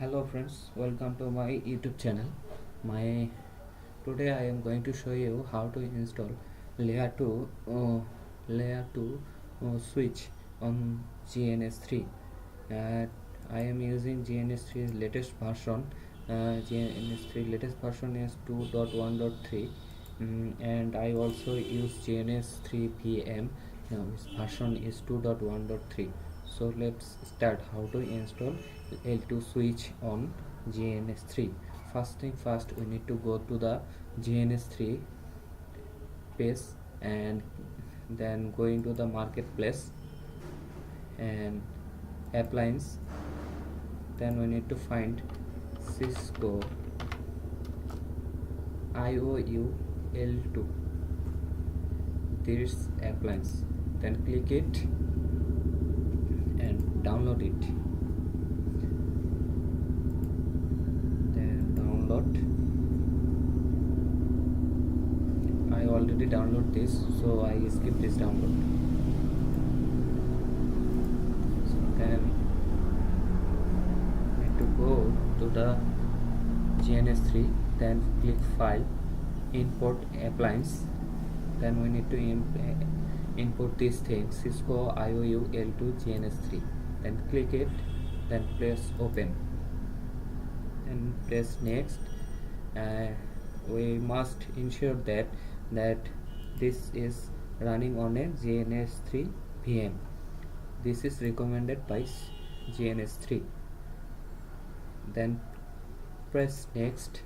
Hello friends, welcome to my YouTube channel. My Today I am going to show you how to install layer 2 switch on gns3. uh, I am using gns3's latest version. Gns3 latest version is 2.1.3, and I also use gns3 pm. Now its version is 2.1.3. So let's start how to install L2 switch on gns3. First thing first, we need to go to the gns3 page and then going to the marketplace and appliance. Then we need to find Cisco IOU L2, this appliance. Then click it and download it. Then download. I already download this, so I skip this download. So then need to go to the gns3, then click file, import appliance. Then we need to input this thing, Cisco IOU L2 gns3. Then click it, then press open and press next. We must ensure that this is running on a gns3 VM. This is recommended by gns3. Then press next.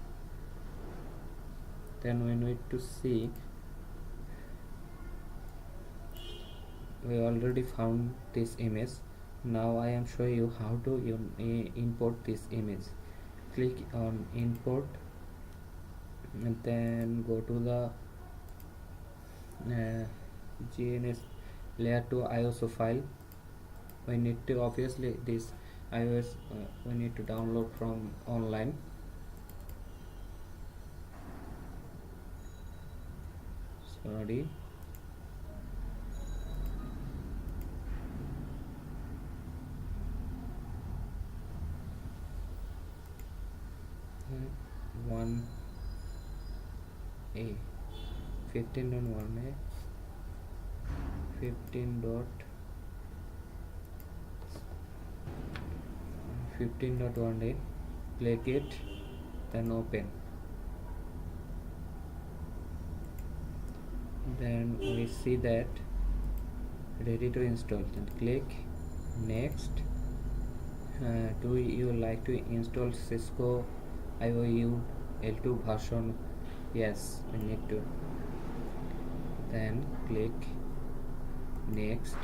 Then we need to see, we already found this image. Now I am showing you how to import this image. Click on import and then go to the gns layer 2 ISO file. We need to, obviously this iOS we need to download from online. Sorry. One A 15.1A 15.1A. Click it, then open. Then we see that ready to install. Then click next. Do you like to install Cisco IOU L2 version? Yes, we need to. Then click next,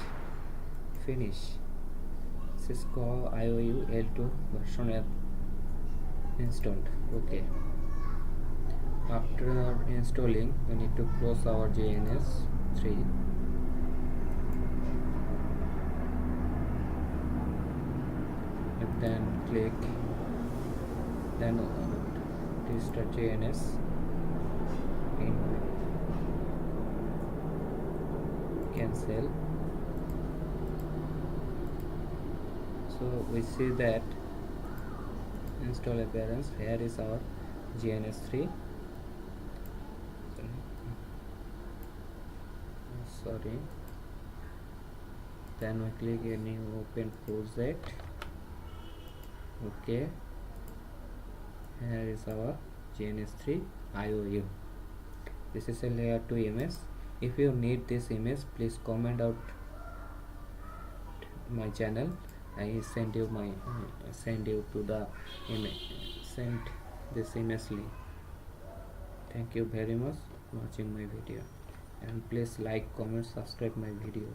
finish. Cisco IOU L2 version installed. Okay. After installing, we need to close our gns3. And then click, then restart gns. Cancel. So we see that install appearance. Here is our gns3. Sorry. Then we click a new open project. Okay, here is our gns3 IOU. This is a layer 2 image. If you need this image, please comment out my channel. I send you to the image, send this image link. Thank you very much for watching my video, and please like, comment, subscribe my video.